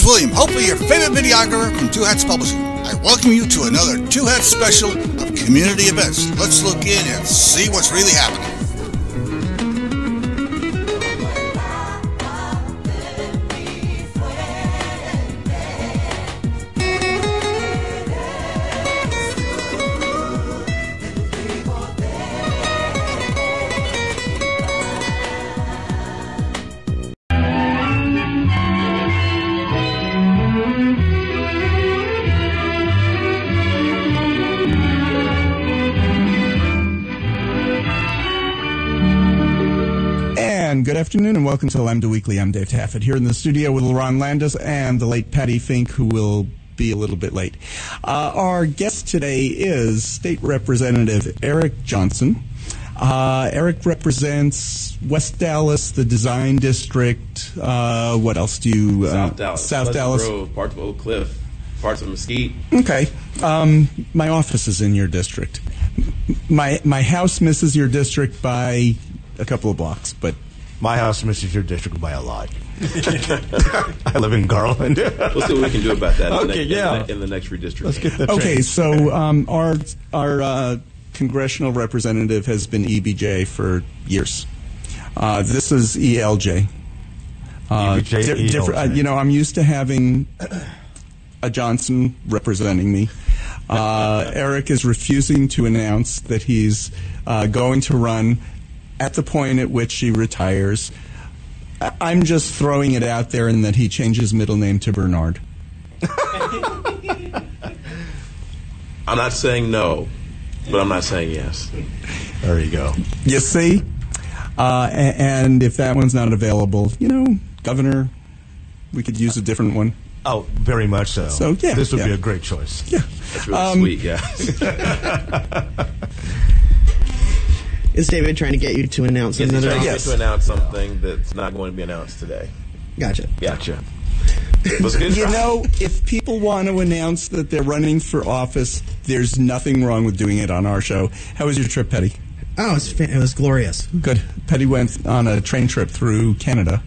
William, hopefully your favorite videographer from Two Hats Publishing. I welcome you to another Two Hats special of community events. Let's look in and see what's really happening. Good afternoon and welcome to Lambda Weekly. I'm David Taffet here in the studio with Lerone Landis and the late Patti Fink, who will be a little bit late. Our guest today is State Representative Eric Johnson. Eric represents West Dallas, the Design District. What else do you... South Dallas. South Dallas. Grove, parts of Oak Cliff, parts of Mesquite. Okay. My office is in your district. My house misses your district by a couple of blocks, but... My house misses your district by a lot. I live in Garland. We'll see what we can do about that in the next redistricting. Let's get that Okay, changed. so our congressional representative has been EBJ for years. This is ELJ. EBJ, ELJ. I'm used to having a Johnson representing me. Eric is refusing to announce that he's going to run at the point at which he retires. I'm just throwing it out there in that he changed his middle name to Bernard. I'm not saying no, but I'm not saying yes. There you go. You see? And if that one's not available, Governor, we could use a different one. Oh, very much so. So, yeah. This would be a great choice. Yeah. That's really sweet, yeah. Is David trying to get you to announce another? Yes, to announce something that's not going to be announced today. Gotcha. Gotcha. If people want to announce that they're running for office, there's nothing wrong with doing it on our show. How was your trip, Patti? Oh, it was glorious. Good. Patti went on a train trip through Canada.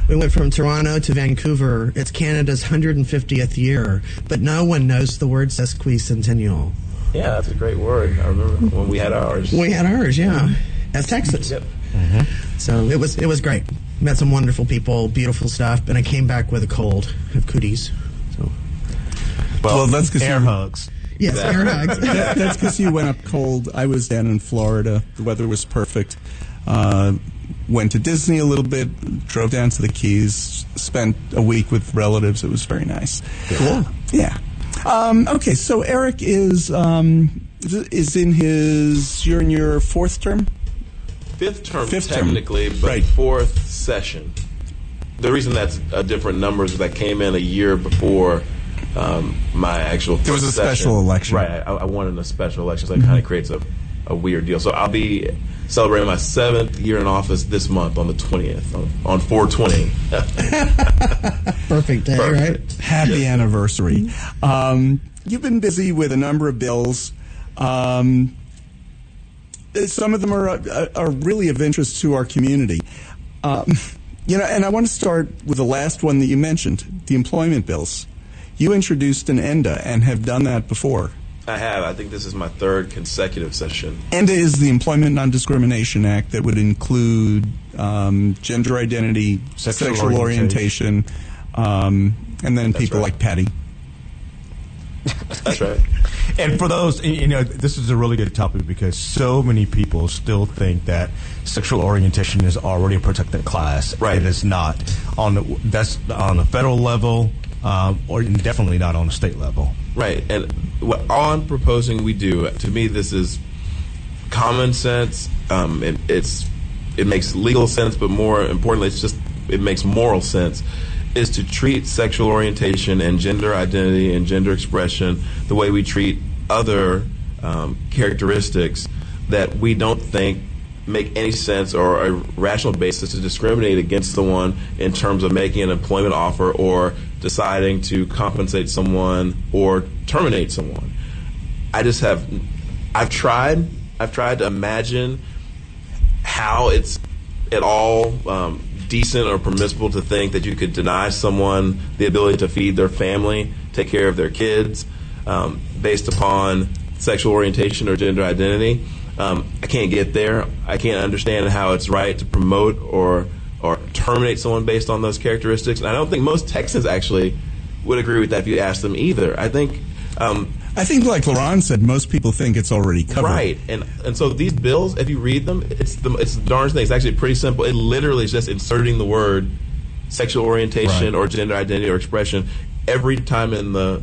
We went from Toronto to Vancouver. It's Canada's 150th year, but no one knows the word sesquicentennial. Yeah, that's a great word. I remember when we had ours. We had ours, yeah, as Texas. Yep. Mm-hmm. So it was great. Met some wonderful people, beautiful stuff, and I came back with a cold. I have cooties. So. Well, that's because air hugs. Yes, air hugs. That's because you went up cold. I was down in Florida. The weather was perfect. Went to Disney a little bit, drove down to the Keys, spent a week with relatives. It was very nice. Cool. Yeah. Okay, so Eric is in you're in your fourth term? Fifth term, Fifth technically, term. but Right. Fourth session. The reason that's a different number is that I came in a year before my actual There was a session. Special election. Right, I won in a special election, so it kind of creates a weird deal. So I'll be celebrating my 7th year in office this month on the 20th, on 4/20. Perfect day, right? Happy anniversary. You've been busy with a number of bills. Some of them are really of interest to our community. And I want to start with the last one that you mentioned, the employment bills. You introduced an ENDA and have done that before. I have. I think this is my 3rd consecutive session. ENDA is the Employment Non-Discrimination Act that would include gender identity, sexual orientation, and then That's people right. like Patti. That's right. And for those, this is a really good topic because so many people still think that sexual orientation is already a protected class. Right. It is not. That's on the federal level, or definitely not on the state level. Right, and all I'm proposing we do, to me, this is common sense. It makes legal sense, but more importantly, it makes moral sense. Is to treat sexual orientation and gender identity and gender expression the way we treat other characteristics that we don't think make any sense or a rational basis to discriminate against someone in terms of making an employment offer or deciding to compensate someone or terminate someone. I've tried to imagine how it all decent or permissible to think that you could deny someone the ability to feed their family, take care of their kids, based upon sexual orientation or gender identity. I can't get there. I can't understand how it's right to promote or terminate someone based on those characteristics. And I don't think most Texans actually would agree with that if you asked them either. I think like Lerone said, most people think it's already covered. Right. And so these bills, if you read them, it's the darndest thing. It's actually pretty simple. It literally is just inserting the word sexual orientation or gender identity or expression every time in the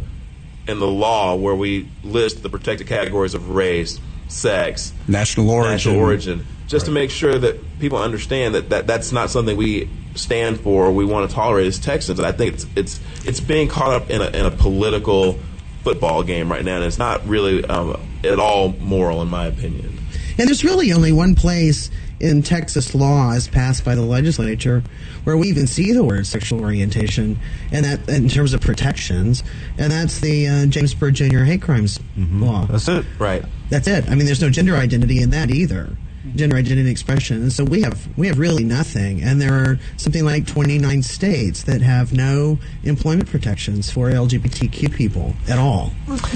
law where we list the protected categories of race, sex, national origin, just to make sure that people understand that that's not something we stand for or we want to tolerate as Texans. And I think it's being caught up in a political football game right now, and it's not really at all moral, in my opinion. And there's really only one place in Texas law as passed by the legislature where we even see the word sexual orientation, and that in terms of protections, and that's the James Byrd Jr. hate crimes law. That's it. Right. That's it. I mean, there's no gender identity in that either. Gender identity expression. And so we have really nothing. And there are something like 29 states that have no employment protections for LGBTQ people at all.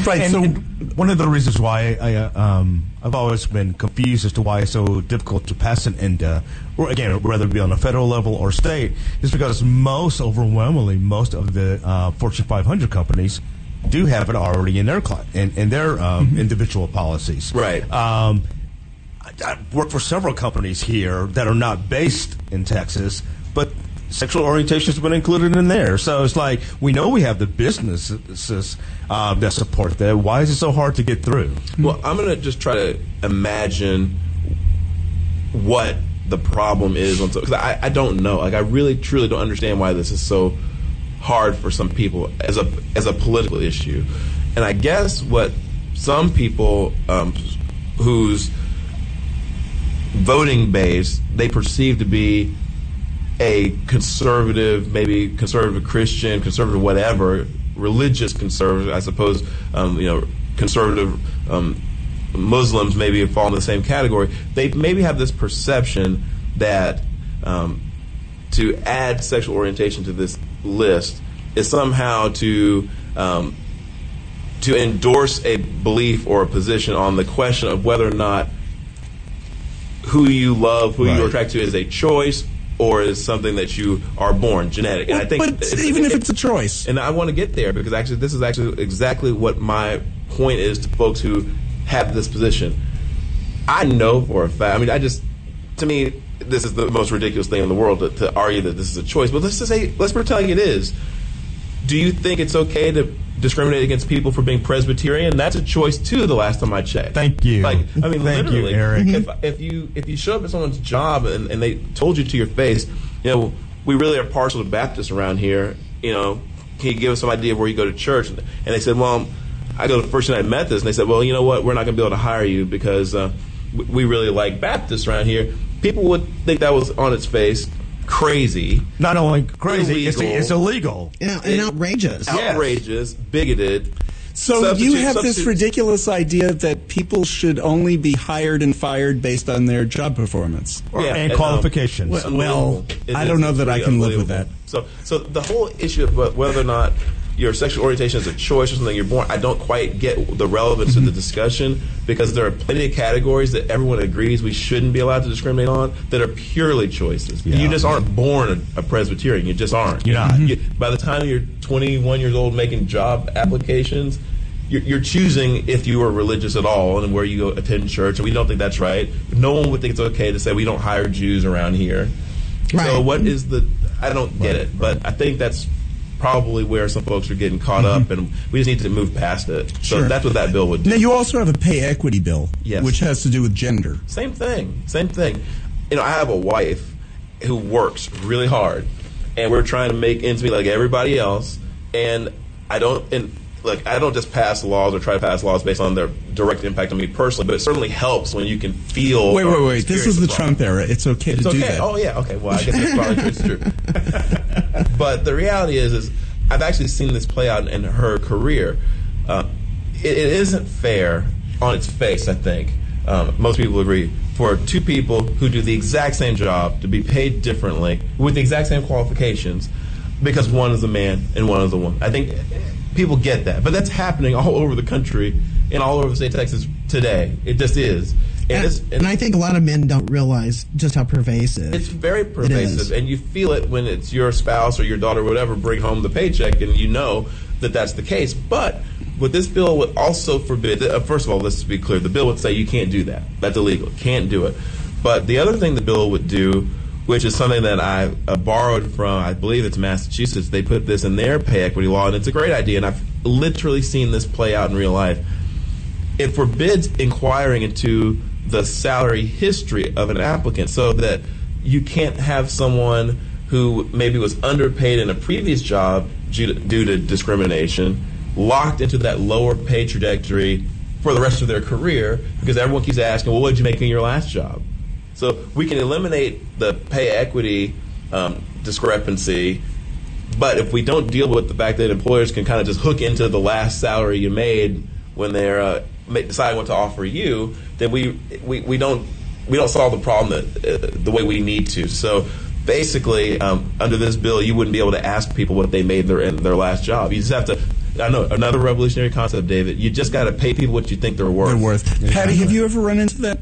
Right. And so one of the reasons why I've always been confused as to why it's so difficult to pass an INDA, or again, whether it be on a federal level or state, is because overwhelmingly, most of the Fortune 500 companies do have it already in their individual policies. Right. I work for several companies here that are not based in Texas, but sexual orientation has been included in there. So it's like, we know we have the businesses that support that. Why is it so hard to get through? Well, I'm going to just try to imagine what the problem is. Because I don't know. Like, I really, truly don't understand why this is so hard for some people as a political issue. And I guess what some people whose voting base they perceive to be a conservative, maybe conservative Christian, conservative whatever, religious conservative, I suppose, conservative Muslims maybe fall in the same category. They maybe have this perception that to add sexual orientation to this list is somehow to endorse a belief or a position on the question of whether or not who you love, who you're attracted to is a choice or is something that you are born, genetic. And I think even if it's a choice. And I want to get there because actually this is actually exactly what my point is to folks who have this position. I know for a fact, to me, this is the most ridiculous thing in the world to argue that this is a choice. But let's pretend it is. Do you think it's okay to discriminate against people for being Presbyterian? That's a choice too. The last time I checked. Thank you. Thank literally, you, Eric. If you show up at someone's job and they told you to your face, we really are partial to Baptists around here. Can you give us some idea of where you go to church? And they said, well, I go to First United Methodist. And they said, well, you know what? We're not going to be able to hire you because we really like Baptists around here. People would think that was on its face crazy. Not only crazy, it's illegal. And outrageous. Outrageous, bigoted. So you have this ridiculous idea that people should only be hired and fired based on their job performance. And qualifications. I don't know that I can live with that. So the whole issue of whether or not your sexual orientation is a choice or something you're born, I don't quite get the relevance of the discussion because there are plenty of categories that everyone agrees we shouldn't be allowed to discriminate on that are purely choices. Yeah. You just aren't born a Presbyterian. You just aren't. You're not. By the time you're 21 years old making job applications, you're choosing if you are religious at all and where you go attend church, and we don't think that's right. No one would think it's okay to say we don't hire Jews around here. Right. So what is I don't get it, but I think that's probably where some folks are getting caught up, and we just need to move past it. So that's what that bill would do. Now, you also have a pay equity bill, yes, which has to do with gender. Same thing. I have a wife who works really hard, and we're trying to make ends meet like everybody else, and I don't just pass laws or try to pass laws based on their direct impact on me personally, but it certainly helps when you can feel. Wait. This is the Trump era. It's okay to do that. Oh, yeah. Okay. Well, I guess that's probably true. But the reality is I've actually seen this play out in her career. It isn't fair on its face, I think. Most people agree, for two people who do the exact same job to be paid differently with the exact same qualifications because one is a man and one is a woman. I think people get that. But that's happening all over the country and all over the state of Texas today. It just is. And I think a lot of men don't realize just how pervasive. It's very pervasive, and you feel it when it's your spouse or your daughter or whatever bring home the paycheck, and you know that that's the case. But what this bill would also forbid, first of all, let's be clear, the bill would say you can't do that. That's illegal. Can't do it. But the other thing the bill would do, which is something that I borrowed from, I believe it's Massachusetts, they put this in their pay equity law, and it's a great idea, and I've literally seen this play out in real life. It forbids inquiring into the salary history of an applicant so that you can't have someone who maybe was underpaid in a previous job due to discrimination locked into that lower pay trajectory for the rest of their career because everyone keeps asking, well, what did you make in your last job? So we can eliminate the pay equity discrepancy, but if we don't deal with the fact that employers can kind of just hook into the last salary you made when they're deciding what to offer you, then we don't solve the problem the way we need to. So basically, under this bill, you wouldn't be able to ask people what they made in their last job. You just have to. I know another revolutionary concept, David. You just got to pay people what you think they're worth. Patty, have you ever run into that?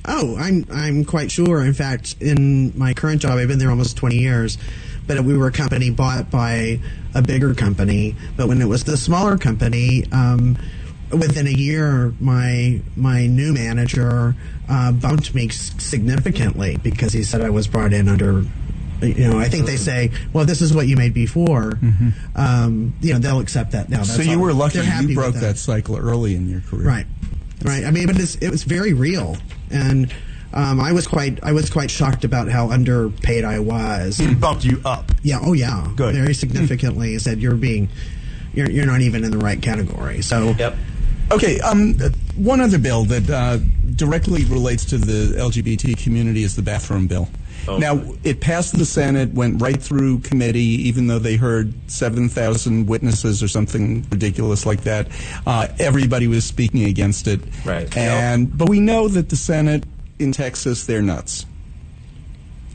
Oh, I'm quite sure. In fact, in my current job, I've been there almost 20 years. But we were a company bought by a bigger company. But when it was the smaller company, within a year, my new manager bumped me significantly because he said I was brought in under, I think they say, well, this is what you made before. Mm-hmm. They'll accept that now. So you were lucky you broke that cycle early in your career. Right. I mean, but it was very real, and I was quite shocked about how underpaid I was. He bumped you up. Yeah. Oh, yeah. Good. Very significantly. He said you're not even in the right category. So. Yep. Okay, one other bill that directly relates to the LGBT community is the bathroom bill. Oh. Now, it passed the Senate, went right through committee, even though they heard 7,000 witnesses or something ridiculous like that. Everybody was speaking against it. Right. But we know that the Senate in Texas, they're nuts.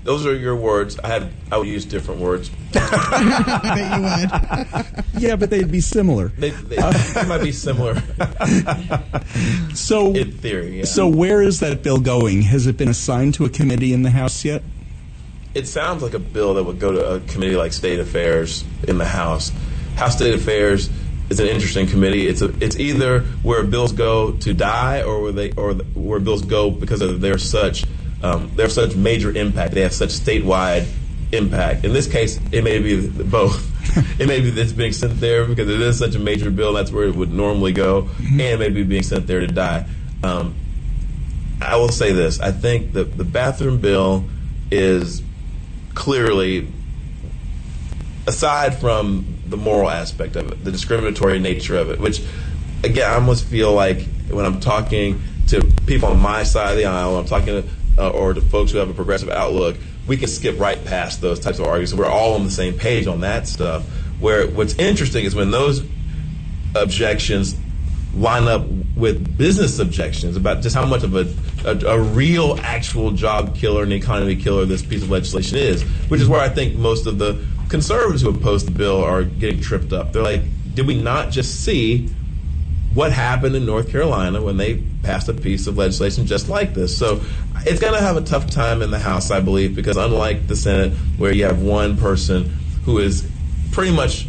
Those are your words. I would use different words. I bet you would. Yeah, but they'd be similar. They might be similar. So, in theory, yeah. So where is that bill going? Has it been assigned to a committee in the House yet? It sounds like a bill that would go to a committee like State Affairs in the House. House State Affairs is an interesting committee. It's either where bills go to die or where bills go because of they have such major impact. They have such statewide impact. In this case, it may be both. It may be that it's being sent there because it is such a major bill. That's where it would normally go, and it may be being sent there to die. I will say this. I think the bathroom bill is clearly, aside from the moral aspect of it, the discriminatory nature of it, which, again, I almost feel like when I'm talking to people on my side of the aisle, I'm talking to or to folks who have a progressive outlook, we can skip right past those types of arguments. We're all on the same page on that stuff. Where what's interesting is when those objections line up with business objections about just how much of a real, actual job killer and economy killer this piece of legislation is, which is where I think most of the conservatives who oppose the bill are getting tripped up. They're like, did we not just see what happened in North Carolina when they passed a piece of legislation just like this? So it's going to have a tough time in the House, I believe, because unlike the Senate, where you have one person who is pretty much,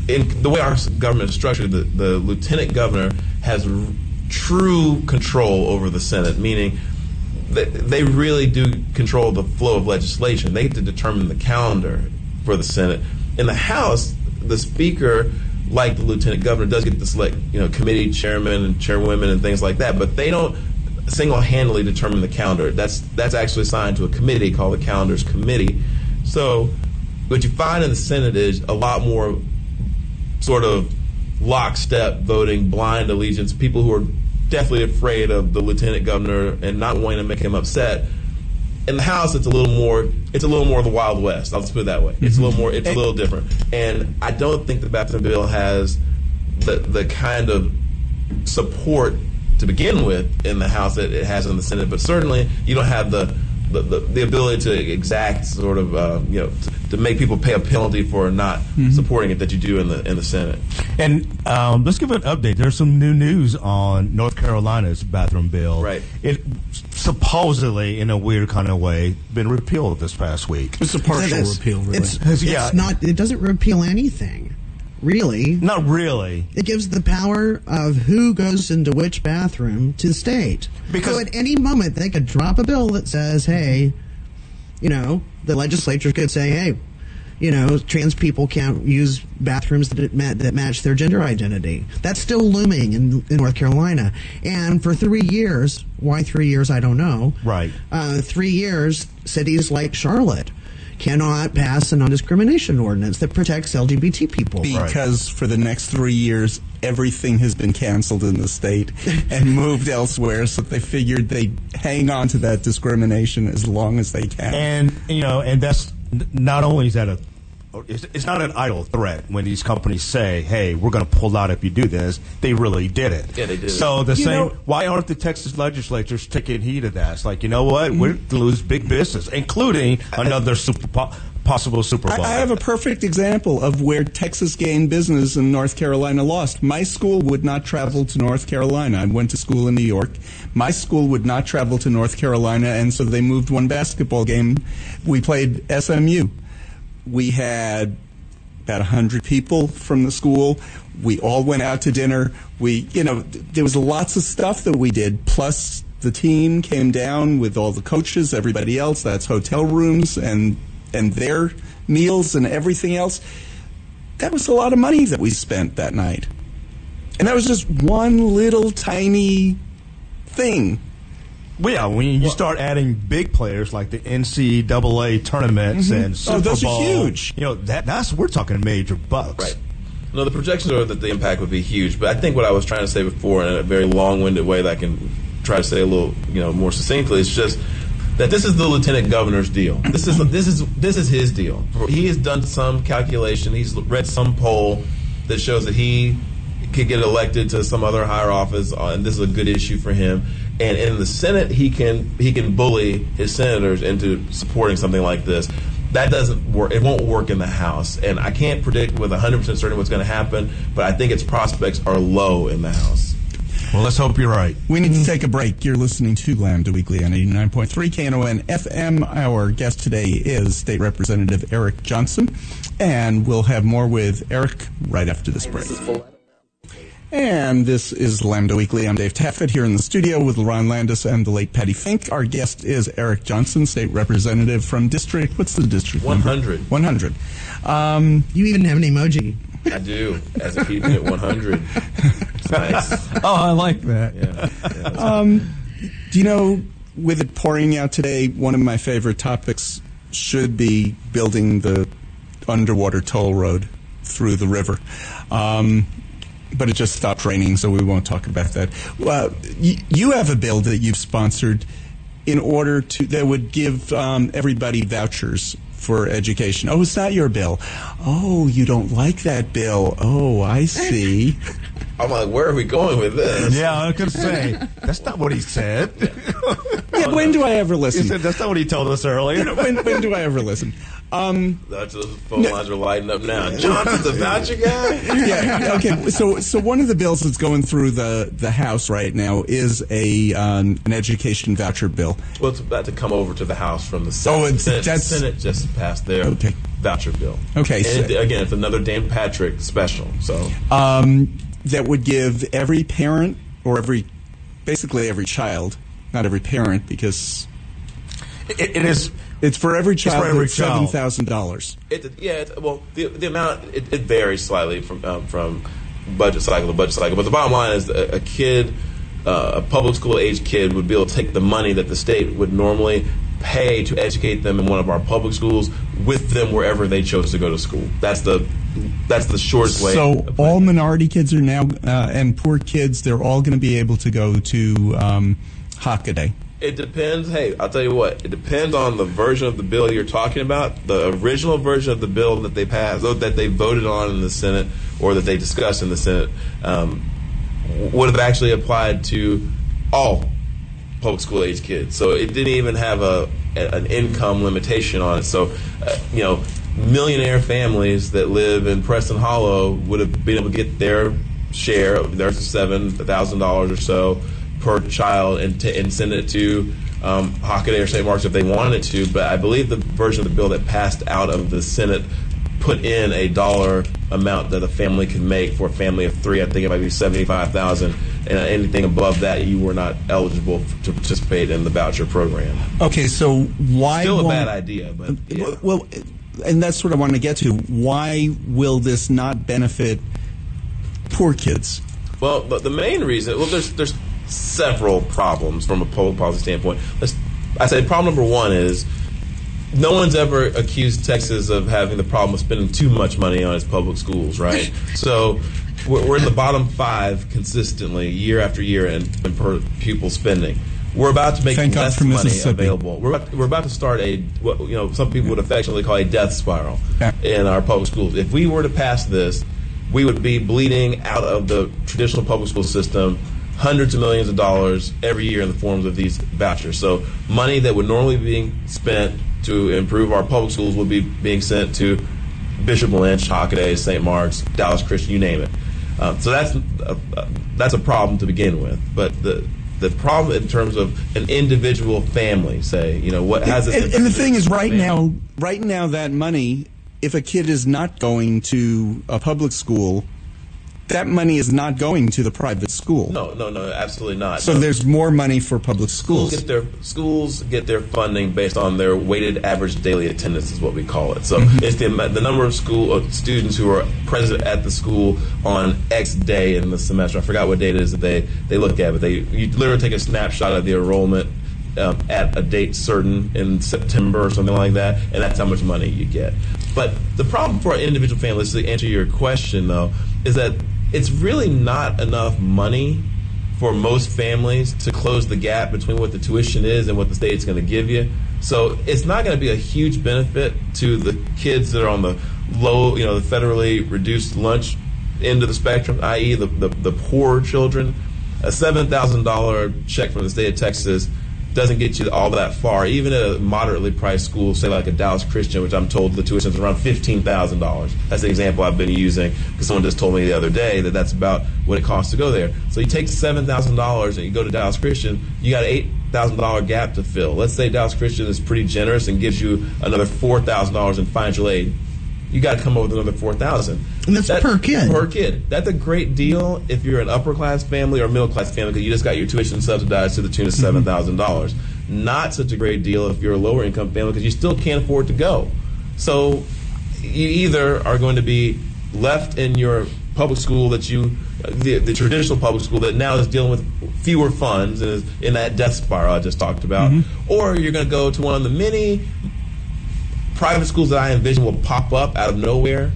in the way our government is structured, the lieutenant governor has true control over the Senate, meaning that they really do control the flow of legislation. They get to determine the calendar for the Senate. In the House, the Speaker, like the lieutenant governor, does get to select, committee chairmen and chairwomen and things like that, but they don't single-handedly determine the calendar. That's actually assigned to a committee called the Calendars Committee. So what you find in the Senate is a lot more sort of lockstep voting, blind allegiance, people who are definitely afraid of the lieutenant governor and not wanting to make him upset. In the House, it's a little more the Wild West. I'll just put it that way. It's a little different. And I don't think the bathroom bill has the kind of support to begin with in the House that it has in the Senate, but certainly you don't have the ability to exact sort of to make people pay a penalty for not supporting it that you do in the Senate. And let's give an update. There's some new news on North Carolina's bathroom bill. Right. It supposedly, in a weird kind of way, been repealed this past week. It's a partial repeal, really. It's not. It doesn't repeal anything, really. Not really. It gives the power of who goes into which bathroom to the state. So at any moment, they could drop a bill that says, hey, the legislature could say, hey, trans people can't use bathrooms that match their gender identity. That's still looming in North Carolina. And for 3 years, why 3 years, I don't know. Right. 3 years, cities like Charlotte cannot pass a non-discrimination ordinance that protects LGBT people. Because for the next 3 years, everything has been canceled in the state and moved elsewhere, so they figured they'd hang on to that discrimination as long as they can. And that's not only is that it's not an idle threat when these companies say, hey, we're going to pull out if you do this. They really did it. Yeah, they did. So why aren't the Texas legislatures taking heed of that? It's like, you know what? We're going to lose big business, including another possible Super Bowl. I have a perfect example of where Texas gained business and North Carolina lost. My school would not travel to North Carolina. I went to school in New York. My school would not travel to North Carolina, and so they moved one basketball game. We played SMU. We had about 100 people from the school. We all went out to dinner. There was lots of stuff that we did. Plus, the team came down with all the coaches, everybody else. That's hotel rooms and their meals and everything else. That was a lot of money that we spent that night. And that was just one little tiny thing. Well, yeah, when you start adding big players like the NCAA tournaments and Super those Bowl, are huge. We're talking major bucks. Right. No, the projections are that the impact would be huge. But I think what I was trying to say before, in a very long-winded way that I can try to say a little, more succinctly, is just that this is the lieutenant governor's deal. This is his deal. He has done some calculation. He's read some poll that shows that he could get elected to some other higher office, and this is a good issue for him. And in the Senate, he can bully his senators into supporting something like this. That doesn't work. It won't work in the House. And I can't predict with 100% certainty what's going to happen, but I think its prospects are low in the House. Well, let's hope you're right. We need to take a break. You're listening to Lambda Weekly on 89.3 Knon FM. Our guest today is State Representative Eric Johnson, and we'll have more with Eric right after this break. And this is Lambda Weekly. I'm Dave Taffet here in the studio with Lerone Landis and the late Patti Fink. Our guest is Eric Johnson, State Representative from District. What's the district 100. Number? 100. You even have an emoji. I do, as a keeping it 100. It's nice. Oh, I like that. Yeah. With it pouring out today, one of my favorite topics should be building the underwater toll road through the river. But it just stopped raining, so we won't talk about that. You have a bill that you've sponsored that would give everybody vouchers for education. Oh, it's not your bill. Oh, you don't like that bill. Oh, I see. I'm like, where are we going with this? Yeah, I was going to say, that's not what he said. Yeah, when do I ever listen? He said, that's not what he told us earlier. When do I ever listen? Those phone lines are lighting up now. Johnson's the voucher guy? Yeah, okay. So one of the bills that's going through the House right now is an education voucher bill. Well, it's about to come over to the House from the Senate. Oh, the Senate just passed their voucher bill. Okay. And again, it's another Dan Patrick special. So that would give every parent or basically every child, not every parent, because it is. It's for every child. It's for every child. $7,000. Well, the amount it varies slightly from budget cycle to budget cycle. But the bottom line is a kid, a public school age kid, would be able to take the money that the state would normally pay to educate them in one of our public schools with them wherever they chose to go to school. That's the shortest way. So all minority kids are now and poor kids, they're all going to be able to go to Hockaday. It depends. Hey, I'll tell you what. It depends on the version of the bill you're talking about. The original version of the bill that they passed, that they voted on in the Senate, or that they discussed in the Senate, would have actually applied to all public school age kids. So it didn't even have an income limitation on it. So, millionaire families that live in Preston Hollow would have been able to get their share, their $7,000 or so per child, and send it to Hockaday or St. Mark's if they wanted to. But I believe the version of the bill that passed out of the Senate put in a dollar amount that a family could make. For a family of 3, I think it might be $75,000, and anything above that, you were not eligible to participate in the voucher program. Okay, so why? Still a bad idea, but yeah. Well, and that's what I want to get to. Why will this not benefit poor kids? Well, but the main reason, there's several problems from a public policy standpoint. I say problem number one is no one's ever accused Texas of having the problem of spending too much money on its public schools, right? So we're in the bottom 5 consistently, year after year, in per pupil spending. We're about to make less money available. We're about to start what some people would affectionately call a death spiral in our public schools. If we were to pass this, we would be bleeding out of the traditional public school system hundreds of millions of dollars every year in the forms of these vouchers. So money that would normally be being spent to improve our public schools would be being sent to Bishop Lynch, Hockaday, St. Mark's, Dallas Christian, you name it. So that's a problem to begin with. But the problem in terms of an individual family, say, what has this? And the thing is, right now, that money, if a kid is not going to a public school, that money is not going to the private school. No, absolutely not. So there's more money for public schools. Schools get their funding based on their weighted average daily attendance, is what we call it. So it's the number of students who are present at the school on X day in the semester. I forgot what date it is that they look at, but you literally take a snapshot of the enrollment at a date certain in September or something like that, and that's how much money you get. But the problem for individual families, to answer your question, though, is that it's really not enough money for most families to close the gap between what the tuition is and what the state's going to give you. So it's not going to be a huge benefit to the kids that are on the low, the federally reduced lunch end of the spectrum, i.e. the poor children. A $7,000 check from the state of Texas doesn't get you all that far. Even at a moderately priced school, say like a Dallas Christian, which I'm told the tuition is around $15,000. That's the example I've been using because someone just told me the other day that that's about what it costs to go there. So you take $7,000 and you go to Dallas Christian, you got an $8,000 gap to fill. Let's say Dallas Christian is pretty generous and gives you another $4,000 in financial aid. You got to come up with another $4,000. And that's per kid. Per kid. That's a great deal if you're an upper class family or middle class family because you just got your tuition subsidized to the tune of $7,000. Not such a great deal if you're a lower income family because you still can't afford to go. So you either are going to be left in your public school that the traditional public school that now is dealing with fewer funds and is in that death spiral I just talked about, or you're going to go to one of the many private schools that I envision will pop up out of nowhere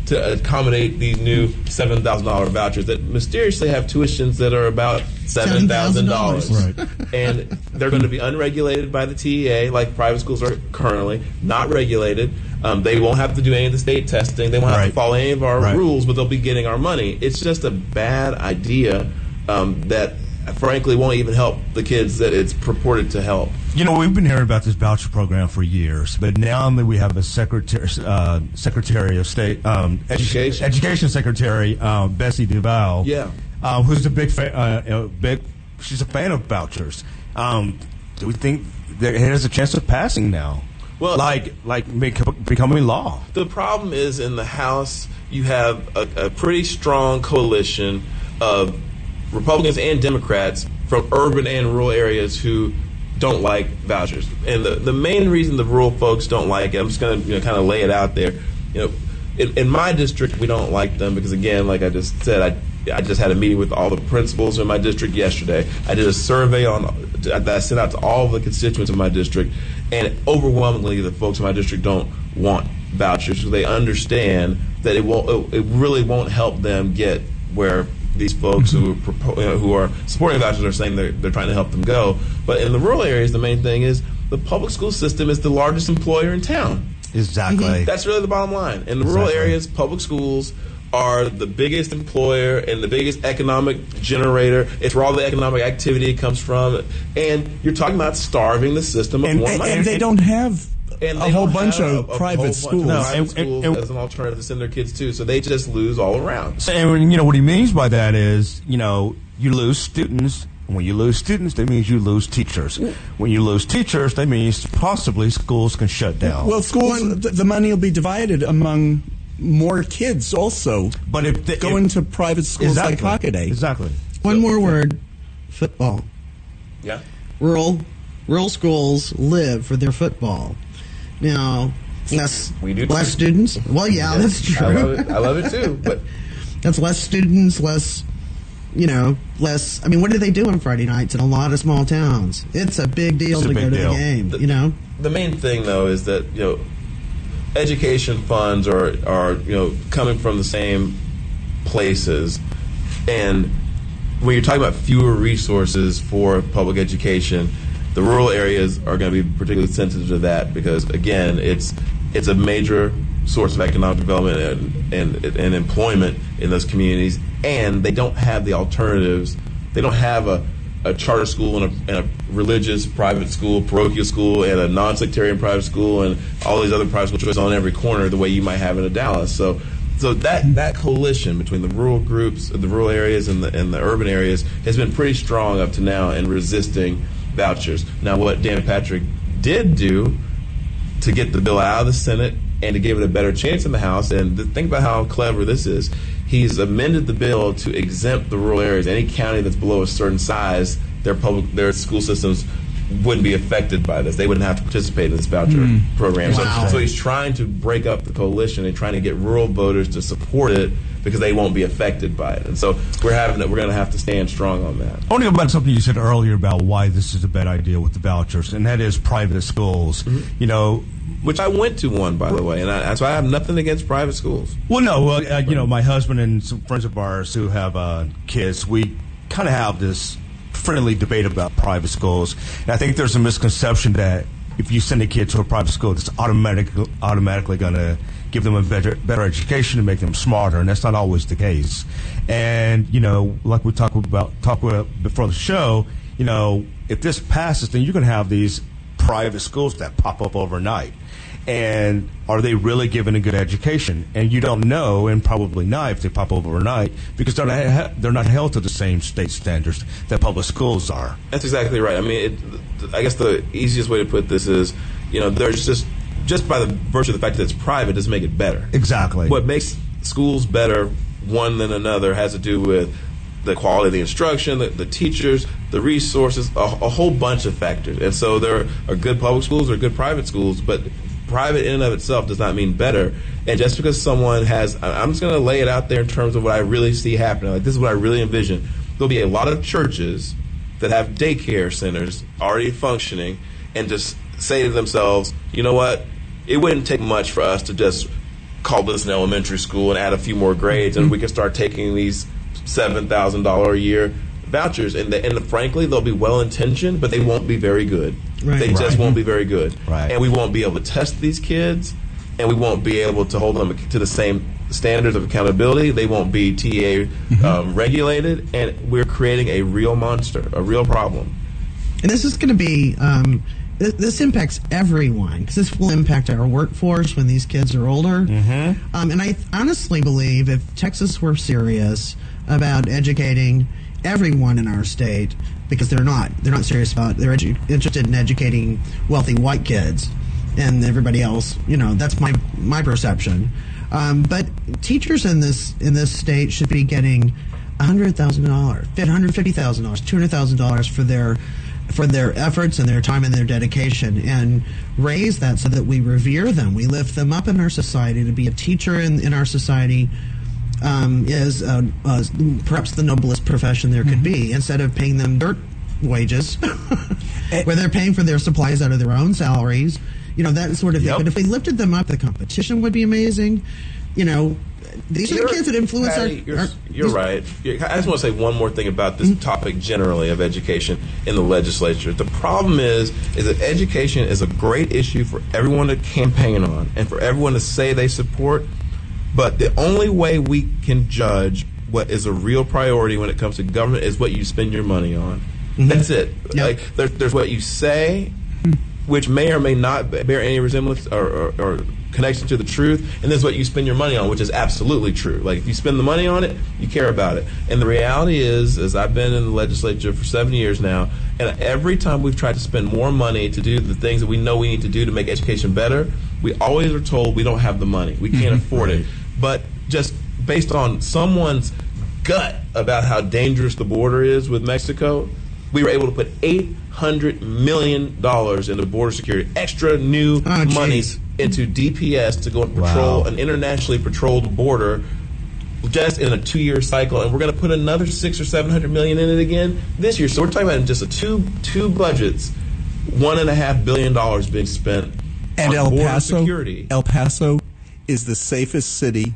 to accommodate these new $7,000 vouchers that mysteriously have tuitions that are about $7,000. Right. And they're going to be unregulated by the TEA like private schools are currently, not regulated. They won't have to do any of the state testing. They won't have to follow any of our rules, but they'll be getting our money. It's just a bad idea that frankly won't even help the kids that it's purported to help. We've been hearing about this voucher program for years, but now that we have a Secretary of State, Education Secretary, Betsy DeVal, who's a big fan, she's a fan of vouchers. Do we think that it has a chance of passing now? Well, like becoming law. The problem is in the House, you have a pretty strong coalition of Republicans and Democrats from urban and rural areas who don't like vouchers. And the main reason the rural folks don't like it, I'm just going to kind of lay it out there. In my district, we don't like them because, again, like I just said, I just had a meeting with all the principals in my district yesterday. I did a survey that I sent out to all of the constituents in my district, and overwhelmingly the folks in my district don't want vouchers because they understand that it really won't help them get where these folks who are supporting vouchers are saying they're trying to help them go. But in the rural areas, the main thing is the public school system is the largest employer in town. Exactly. That's really the bottom line. In the rural areas, public schools are the biggest employer and the biggest economic generator. It's where all the economic activity comes from. And you're talking about starving the system of more money. And they don't have a whole bunch of private schools. And as an alternative to send their kids to. So they just lose all around. And what he means by that is, you lose students. When you lose students, that means you lose teachers. When you lose teachers, that means possibly schools can shut down. Well, schools, the money will be divided among more kids also. But if they go into private schools like Hockaday. Exactly. One more word: football. Yeah. Rural schools live for their football. Now, less students. Well, yeah, that's true. I love it too. But that's less students, less. Less. I mean, what do they do on Friday nights in a lot of small towns? It's a big deal to go to the game. The main thing, though, is that education funds are coming from the same places, and when you're talking about fewer resources for public education, the rural areas are going to be particularly sensitive to that because, again, it's a major source of economic development and employment in those communities, and they don't have the alternatives. They don't have a charter school and a religious private school, parochial school, and a non-sectarian private school, and all these other private school choices on every corner the way you might have in a Dallas. So that coalition between the rural groups, the rural areas, and the urban areas has been pretty strong up to now in resisting vouchers. Now, what Dan Patrick did do to get the bill out of the Senate and to give it a better chance in the House, and think about how clever this is. He's amended the bill to exempt the rural areas. Any county that's below a certain size, their school systems wouldn't be affected by this. They wouldn't have to participate in this voucher program. Wow. So he's trying to break up the coalition and trying to get rural voters to support it because they won't be affected by it. And so we're going to have to stand strong on that. I want to go back to something you said earlier about why this is a bad idea with the vouchers, and that is private schools. Which I went to one, by the way, and so I have nothing against private schools. Well, no, my husband and some friends of ours who have kids, we kind of have this friendly debate about private schools. And I think there's a misconception that if you send a kid to a private school, it's automatically going to give them a better education and make them smarter, and that's not always the case. And, like we talked about before the show, if this passes, then you're going to have these private schools that pop up overnight. And are they really giving a good education? And you don't know, and probably not if they pop up overnight, because they're not held to the same state standards that public schools are. That's exactly right. I mean, I guess the easiest way to put this is, there's just by the virtue of the fact that it's private doesn't make it better. Exactly. What makes schools better one than another has to do with the quality of the instruction, the teachers, the resources, a whole bunch of factors. And so there are good public schools or good private schools, but private in and of itself does not mean better. And just because someone I'm just going to lay it out there in terms of what I really see happening. Like, this is what I really envision. There'll be a lot of churches that have daycare centers already functioning and just say to themselves, you know what, it wouldn't take much for us to just call this an elementary school and add a few more grades, and we can start taking these $7,000 a year vouchers, and frankly, they'll be well-intentioned, but they won't be very good. Right. They just won't be very good. Right. And we won't be able to test these kids, and we won't be able to hold them to the same standards of accountability. They won't be TA regulated, and we're creating a real monster, a real problem. And this is going to be, this impacts everyone, because this will impact our workforce when these kids are older. And I honestly believe if Texas were serious about educating everyone in our state, because they're not serious about, they're interested in educating wealthy white kids and everybody else, that's my perception. But teachers in this state should be getting $100,000, $150,000, $200,000 for their efforts and their time and their dedication, and raise that so that we revere them. We lift them up in our society. To be a teacher in our society is perhaps the noblest profession there could be, instead of paying them dirt wages where they're paying for their supplies out of their own salaries, that sort of thing. But if we lifted them up, the competition would be amazing. These are the kids that influence You're right. I just want to say one more thing about this topic generally of education in the legislature. The problem is that education is a great issue for everyone to campaign on and for everyone to say they support, But the only way we can judge what is a real priority when it comes to government is what you spend your money on. Mm-hmm. That's it. Yep. Like there's what you say, which may or may not bear any resemblance or connection to the truth, and there's what you spend your money on, which is absolutely true. Like if you spend the money on it, you care about it. And the reality is I've been in the legislature for 7 years now, and every time we've tried to spend more money to do the things that we know we need to do to make education better, we always are told we don't have the money. We can't afford it. But just based on someone's gut about how dangerous the border is with Mexico, we were able to put $800 million into border security, extra new money into DPS to go and patrol an internationally patrolled border just in a 2-year cycle, and we're going to put another $600 or $700 million in it again this year. So we're talking about in just two budgets, $1.5 billion being spent on border security. El Paso is the safest city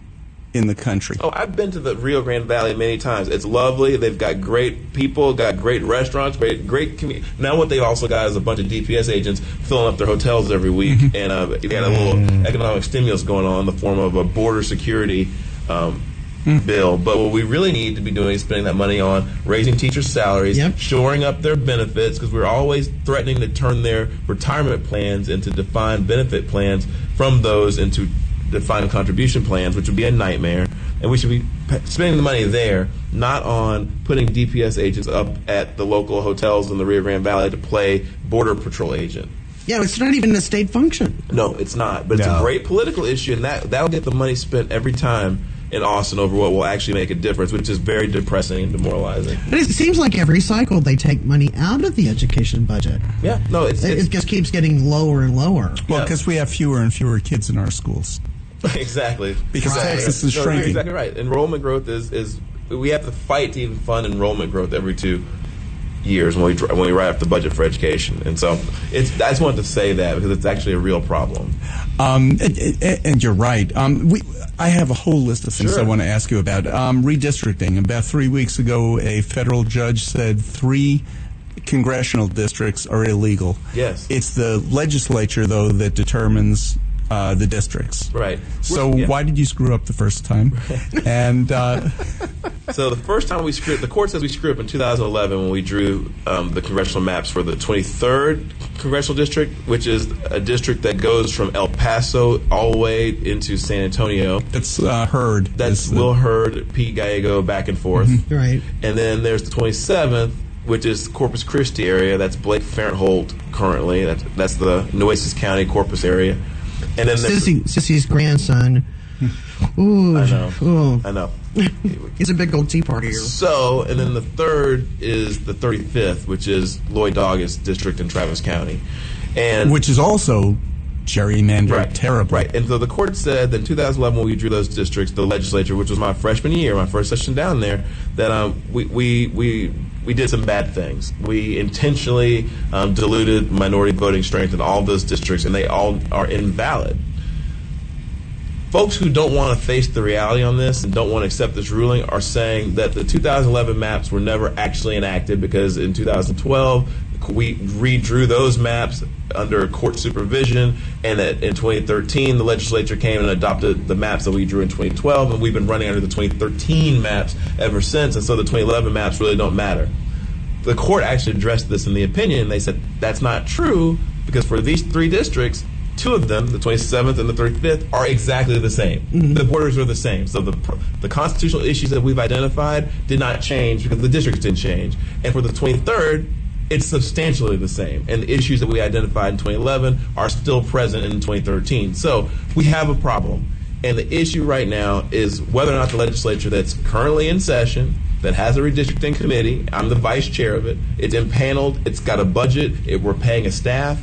in the country. Oh, I've been to the Rio Grande Valley many times. It's lovely. They've got great people, got great restaurants, great community. Now what they also got is a bunch of DPS agents filling up their hotels every week, and they got a little economic stimulus going on in the form of a border security bill. But what we really need to be doing is spending that money on raising teachers' salaries, shoring up their benefits, because we're always threatening to turn their retirement plans into defined benefit plans from those into defined contribution plans, which would be a nightmare. And we should be spending the money there, not on putting DPS agents up at the local hotels in the Rio Grande Valley to play border patrol agent. Yeah, it's not even a state function. No, it's not. But it's a great political issue, and that'll get the money spent every time in Austin over what will actually make a difference, which is very depressing and demoralizing. But it seems like every cycle they take money out of the education budget. Yeah, no, it just keeps getting lower and lower. Well, because we have fewer and fewer kids in our schools. Exactly. Because Texas is shrinking. You're exactly right. Enrollment growth is we have to fight to even fund enrollment growth every 2 years when we write up the budget for education. And so I just wanted to say that because it's actually a real problem. And you're right. I have a whole list of things I want to ask you about. Redistricting. About 3 weeks ago, a federal judge said 3 congressional districts are illegal. Yes. It's the legislature, though, that determines the districts. Right. So why did you screw up the first time? And so the first time the court says we screwed up in 2011 when we drew the congressional maps for the 23rd congressional district, which is a district that goes from El Paso all the way into San Antonio. It's Hurd. That's Will Hurd, Pete Gallego, back and forth. Mm-hmm. Right. And then there's the 27th, which is Corpus Christi area. That's Blake Farenthold currently. That's the Nueces County Corpus area. And then Sissy's grandson. Ooh, I know. He's a big old Tea Partier. So, and then the third is the 35th, which is Lloyd Doggett district in Travis County, and which is also gerrymandered terribly. Right. And so the court said that in 2011, when we drew those districts, the legislature, which was my freshman year, my first session down there, that we did some bad things. We intentionally diluted minority voting strength in all of those districts, and they all are invalid. Folks who don't want to face the reality on this and don't want to accept this ruling are saying that the 2011 maps were never actually enacted because in 2012 we redrew those maps under court supervision, and that in 2013 the legislature came and adopted the maps that we drew in 2012, and we've been running under the 2013 maps ever since, and so the 2011 maps really don't matter. The court actually addressed this in the opinion, and they said that's not true because for these 3 districts, 2 of them, the 27th and the 35th, are exactly the same. Mm-hmm. The borders are the same. So the constitutional issues that we've identified did not change because the districts didn't change. And for the 23rd, it's substantially the same. And the issues that we identified in 2011 are still present in 2013. So we have a problem. And the issue right now is whether or not the legislature that's currently in session, that has a redistricting committee, I'm the vice chair of it, it's impaneled, it's got a budget, we're paying a staff,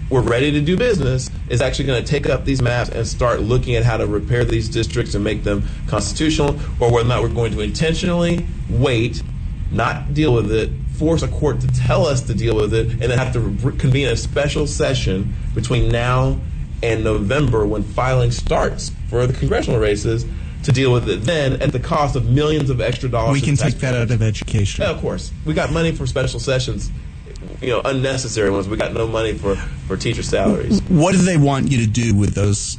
we're ready to do business, is actually going to take up these maps and start looking at how to repair these districts and make them constitutional, or whether or not we're going to intentionally wait, not deal with it, force a court to tell us to deal with it, and then have to convene a special session between now and November when filing starts for the congressional races to deal with it then at the cost of millions of extra dollars. We can take that out of education. Yeah, of course. We got money for special sessions. unnecessary ones. We got no money for teacher salaries. What do they want you to do with those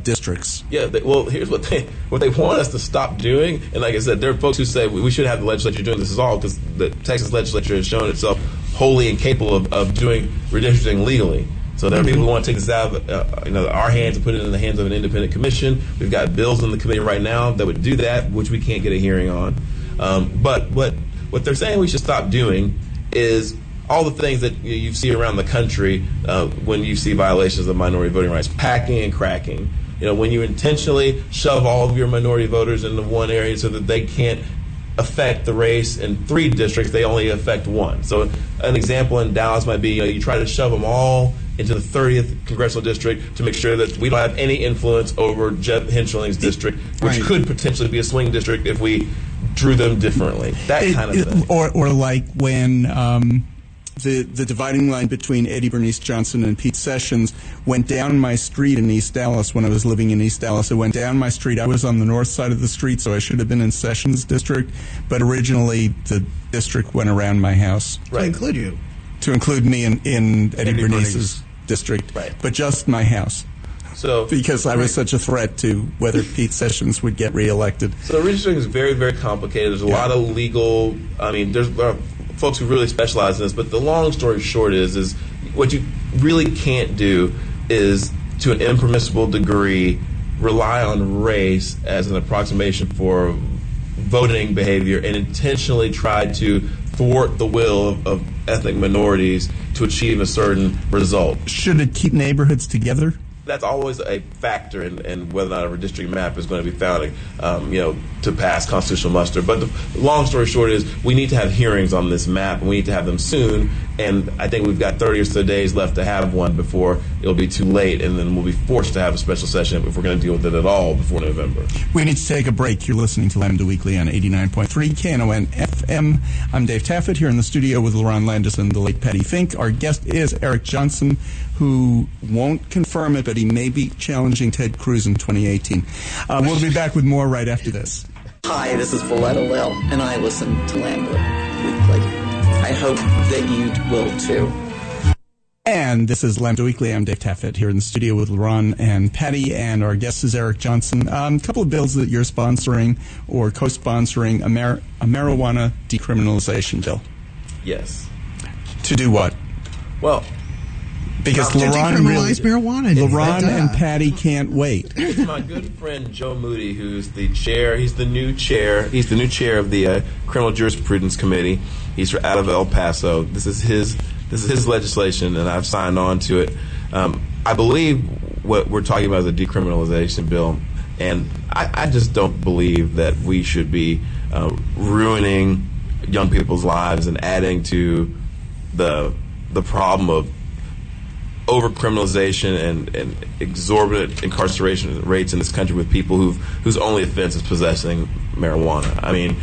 districts? Yeah, here's what they want us to stop doing. And like I said, there are folks who say we should have the legislature doing this all because the Texas legislature has shown itself wholly incapable of doing redistricting legally. So there are people who want to take this out of our hands and put it in the hands of an independent commission. We've got bills in the committee right now that would do that, which we can't get a hearing on. But what they're saying we should stop doing is all the things that you see around the country when you see violations of minority voting rights, packing and cracking. When you intentionally shove all of your minority voters into one area so that they can't affect the race in 3 districts, they only affect 1. So an example in Dallas might be, you try to shove them all into the 30th congressional district to make sure that we don't have any influence over Jeb Henscheling's district, which could potentially be a swing district if we drew them differently. That kind of thing. Or like when the dividing line between Eddie Bernice Johnson and Pete Sessions went down my street in East Dallas when I was living in East Dallas. It went down my street. I was on the north side of the street, so I should have been in Sessions' district. But originally, the district went around my house. Right. To include you. To include me in Eddie Bernice's district. Right. But just my house. So because I was such a threat to whether Pete Sessions would get reelected. So redistricting is very, very complicated. There's a lot of legal. There's folks who really specialize in this, but the long story short is what you really can't do is, to an impermissible degree, rely on race as an approximation for voting behavior and intentionally try to thwart the will of ethnic minorities to achieve a certain result. Should it keep neighborhoods together? That's always a factor in whether or not a redistricting map is going to be found, to pass constitutional muster. But the long story short is we need to have hearings on this map, and we need to have them soon. And I think we've got 30 or so days left to have one before it'll be too late, and then we'll be forced to have a special session if we're going to deal with it at all before November. We need to take a break. You're listening to Lambda Weekly on 89.3 Knon FM. I'm Dave Taffet here in the studio with Lerone Landis and the late Patti Fink. Our guest is Eric Johnson, who won't confirm it, but he may be challenging Ted Cruz in 2018. We'll be back with more right after this. Hi, this is Valletta Lil, and I listen to Lambda Weekly. I hope that you will too. And this is Lambda Weekly. I'm Dave Taffet here in the studio with Lerone and Patti, and our guest is Eric Johnson. A couple of bills that you're sponsoring or co-sponsoring, a marijuana decriminalization bill. Yes. To do what? Well, because Lerone and Patti can't wait. My good friend Joe Moody, who's the chair, he's the new chair of the Criminal Jurisprudence Committee. He's out of El Paso. This is his legislation, and I've signed on to it. I believe what we're talking about is a decriminalization bill, and I just don't believe that we should be ruining young people's lives and adding to the problem of over-criminalization and exorbitant incarceration rates in this country with people whose only offense is possessing marijuana. I mean,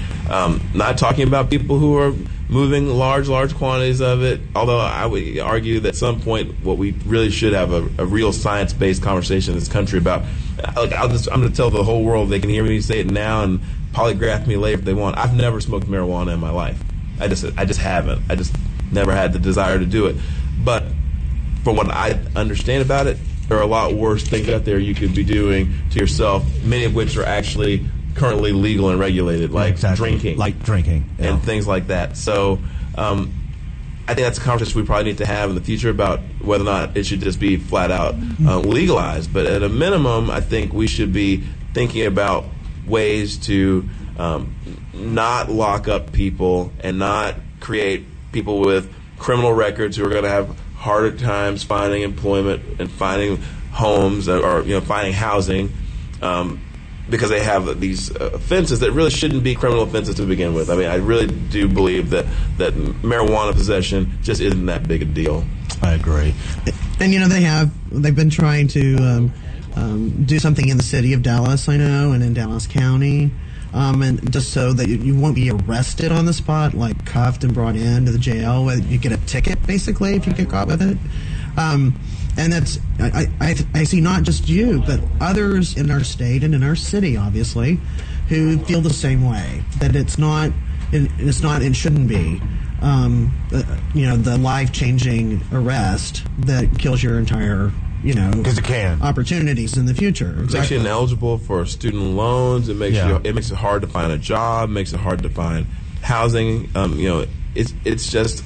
not talking about people who are moving large quantities of it, although I would argue that at some point what we really should have a real science-based conversation in this country about. I'm going to tell the whole world they can hear me say it now and polygraph me later if they want. I've never smoked marijuana in my life. I just haven't. I just never had the desire to do it. But from what I understand about it, there are a lot worse things out there you could be doing to yourself, many of which are actually currently legal and regulated, like drinking. And things like that. So I think that's a conversation we probably need to have in the future about whether or not it should just be flat out legalized. But at a minimum, I think we should be thinking about ways to not lock up people and not create people with criminal records who are going to have harder times finding employment and finding homes or finding housing because they have these offenses that really shouldn't be criminal offenses to begin with. I mean, I really do believe that marijuana possession just isn't that big a deal. I agree. And they've been trying to do something in the city of Dallas, I know, and in Dallas County. And just so that you won't be arrested on the spot, like cuffed and brought into the jail. You get a ticket, basically, if you get caught with it. And that's I see not just you, but others in our state and in our city, obviously, who feel the same way, that it's not and shouldn't be the life-changing arrest that kills your entire, because it can opportunities in the future. It makes you ineligible for student loans. It makes it makes it hard to find a job. Makes it hard to find housing. It's just.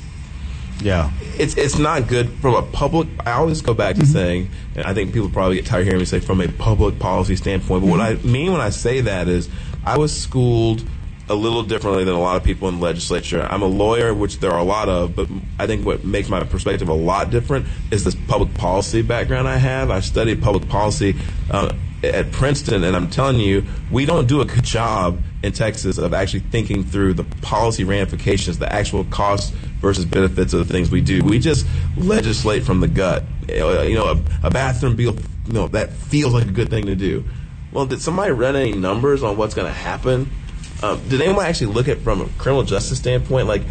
Yeah, it's not good from a public. I always go back to saying, and I think people probably get tired of hearing me say from a public policy standpoint. But what I mean when I say that is, I was schooled a little differently than a lot of people in the legislature. I'm a lawyer, which there are a lot of, but I think what makes my perspective a lot different is this public policy background I have. I studied public policy at Princeton, and I'm telling you, we don't do a good job in Texas of actually thinking through the policy ramifications, the actual costs versus benefits of the things we do. We just legislate from the gut. A bathroom bill, that feels like a good thing to do. Well, did somebody run any numbers on what's going to happen? Did anyone actually look at from a criminal justice standpoint, like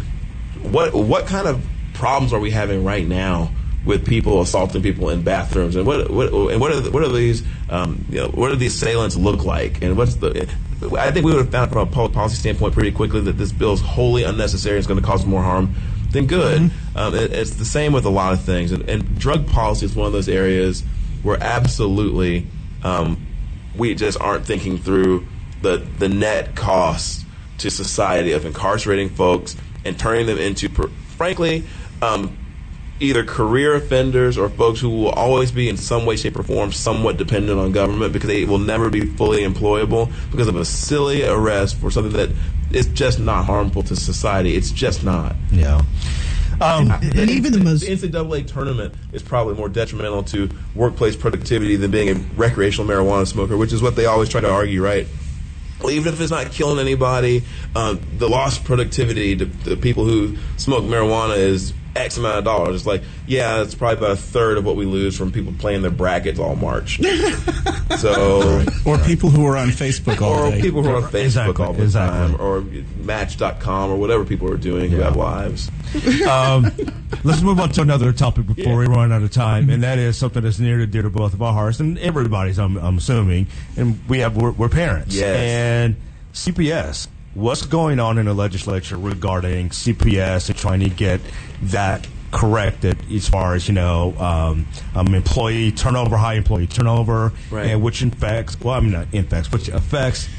what kind of problems are we having right now with people assaulting people in bathrooms, and what are these what do the assailants look like, and I think we would have found from a public policy standpoint pretty quickly that this bill is wholly unnecessary. It's going to cause more harm than good. It's the same with a lot of things, and drug policy is one of those areas where absolutely we just aren't thinking through the net costs to society of incarcerating folks and turning them into, frankly, either career offenders or folks who will always be in some way, shape, or form somewhat dependent on government because they will never be fully employable because of a silly arrest for something that is just not harmful to society. It's just not. Yeah. And even the NCAA tournament is probably more detrimental to workplace productivity than being a recreational marijuana smoker, which is what they always try to argue, right? Even if it's not killing anybody, the lost productivity to people who smoke marijuana is X amount of dollars. It's like, yeah, it's probably about a third of what we lose from people playing their brackets all March. So, or people who are on Facebook all day. Or people who are on Facebook all the time. Or Match.com or whatever people are doing who have lives. Let's move on to another topic before we run out of time, and that is something that's near and dear to both of our hearts and everybody's, I'm assuming. And we're parents. Yes. And CPS. What's going on in the legislature regarding CPS and trying to get that corrected as far as, employee turnover, high employee turnover, right, and which affects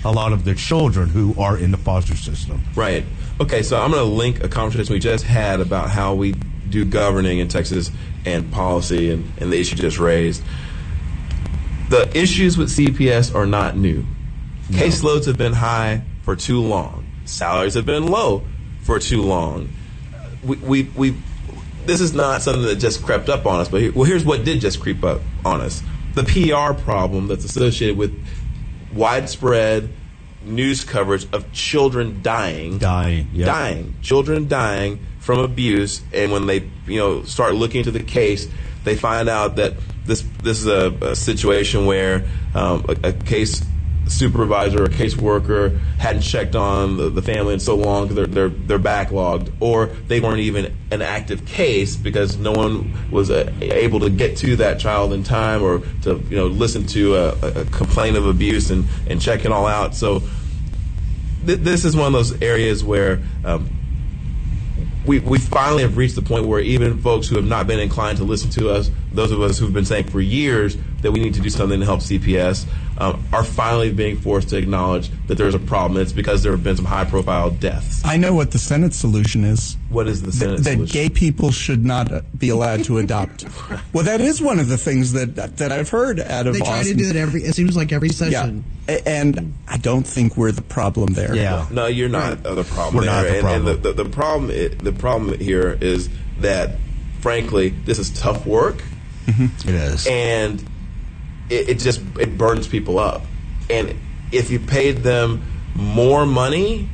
a lot of the children who are in the foster system. Right. Okay, so I'm going to link a conversation we just had about how we do governing in Texas and policy and the issue just raised. The issues with CPS are not new. No. Caseloads have been high for too long. Salaries have been low for too long. This is not something that just crept up on us, but here's what did just creep up on us. The PR problem that's associated with widespread news coverage of children dying. Children dying from abuse, and when they start looking into the case, they find out that this is a situation where a case supervisor or caseworker hadn't checked on the family in so long because they're backlogged, or they weren't even an active case because no one was able to get to that child in time or to listen to a complaint of abuse and check it all out. So this is one of those areas where we finally have reached the point where even folks who have not been inclined to listen to us, those of us who've been saying for years that we need to do something to help CPS, are finally being forced to acknowledge that there's a problem. It's because there have been some high-profile deaths. I know what the Senate solution is. What is the Senate solution? That gay people should not be allowed to adopt. Well, that is one of the things that I've heard out of Austin. They try to do it it seems like every session. Yeah. And I don't think we're the problem there. Yeah. No, you're not the problem. We're not the problem. And the problem here is that, frankly, this is tough work. Mm-hmm. It is. And it burns people up. And if you paid them more money,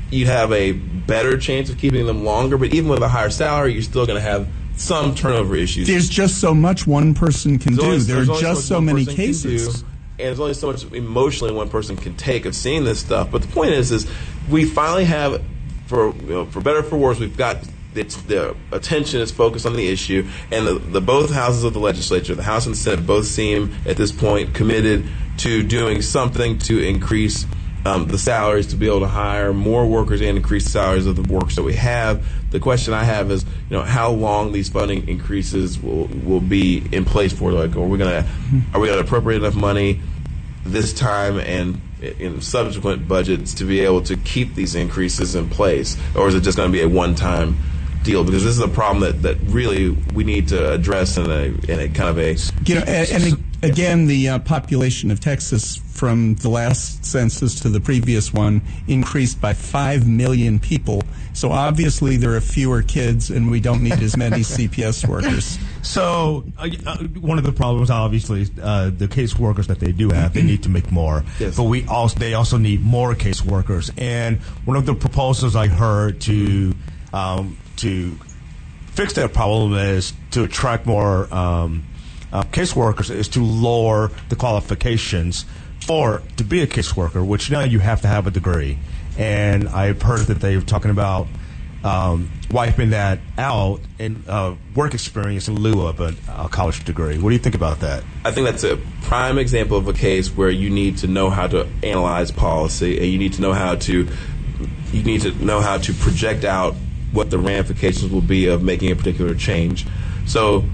you'd have a better chance of keeping them longer. But even with a higher salary, you're still going to have some turnover issues. There's just so much one person can do. There are just so many cases. And there's only so much emotionally one person can take of seeing this stuff. But the point is we finally have, for better or for worse, we've got the attention is focused on the issue, and the both houses of the legislature, the House and the Senate, both seem at this point committed to doing something to increase the salaries to be able to hire more workers and increase the salaries of the workers that we have. The question I have is, how long these funding increases will be in place for. Like, are we going to appropriate enough money this time and in subsequent budgets to be able to keep these increases in place, or is it just going to be a one-time deal? Because this is a problem that really we need to address in a kind of a and again, the population of Texas from the last census to the previous one increased by 5 million people. So obviously there are fewer kids, and we don't need as many CPS workers. So one of the problems, obviously, the case workers that they do have, they need to make more. Yes. But they also need more case workers. And one of the proposals I heard to fix that problem is to attract more caseworkers is to lower the qualifications to be a caseworker, which now you have to have a degree. And I've heard that they're talking about wiping that out in work experience in lieu of a college degree. What do you think about that? I think that's a prime example of a case where you need to know how to analyze policy, and you need to know how to project out what the ramifications will be of making a particular change. So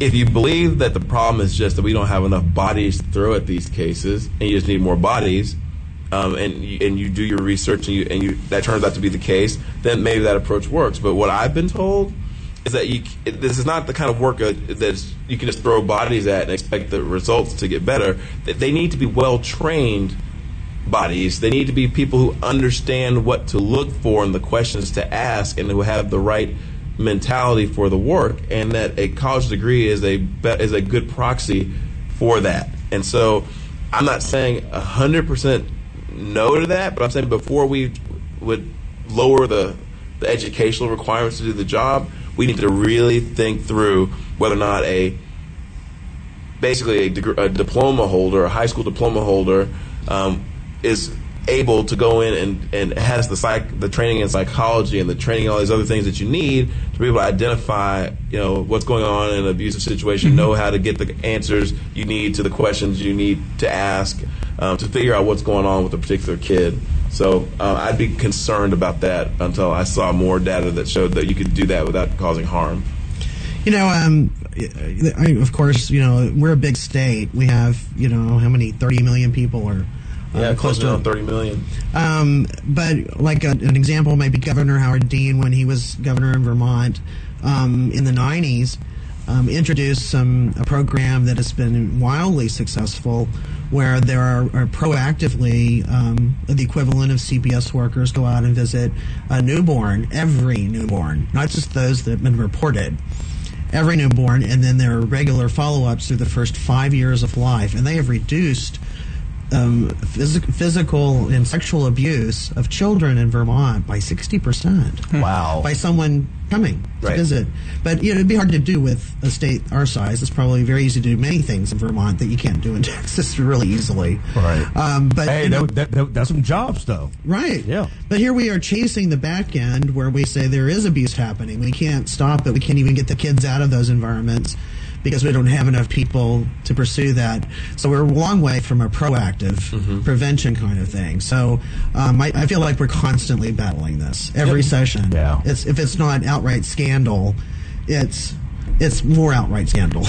if you believe that the problem is just that we don't have enough bodies to throw at these cases, and you just need more bodies, and you do your research and that turns out to be the case, then maybe that approach works. But what I've been told is that this is not the kind of work that you can just throw bodies at and expect the results to get better. They need to be well-trained bodies. They need to be people who understand what to look for and the questions to ask, and who have the right mentality for the work, and that a college degree is a good proxy for that. And so I'm not saying 100% no to that, but I'm saying before we would lower the educational requirements to do the job, we need to really think through whether or not a diploma holder, a high school diploma holder, is able to go in and has the training in psychology and the training in all these other things that you need to be able to identify, what's going on in an abusive situation, know how to get the answers you need to the questions you need to ask, to figure out what's going on with a particular kid. So I'd be concerned about that until I saw more data that showed that you could do that without causing harm. Of course, we're a big state. We have, how many, 30 million people or close to 30 million. But like an example, maybe Governor Howard Dean, when he was governor in Vermont in the 90s, introduced a program that has been wildly successful, where there are proactively the equivalent of CPS workers go out and visit every newborn, not just those that have been reported. Every newborn, and then there are regular follow-ups through the first 5 years of life, and they have reduced physical and sexual abuse of children in Vermont by 60%. Wow. By someone coming to visit. But it'd be hard to do with a state our size. It's probably very easy to do many things in Vermont that you can't do in Texas really easily. Right. But hey, that's some jobs, though. Right. Yeah. But here we are chasing the back end where we say there is abuse happening. We can't stop it. We can't even get the kids out of those environments because we don't have enough people to pursue that. So we're a long way from a proactive prevention kind of thing. So I feel like we're constantly battling this every session. Yeah. If it's not outright scandal, it's more outright scandal.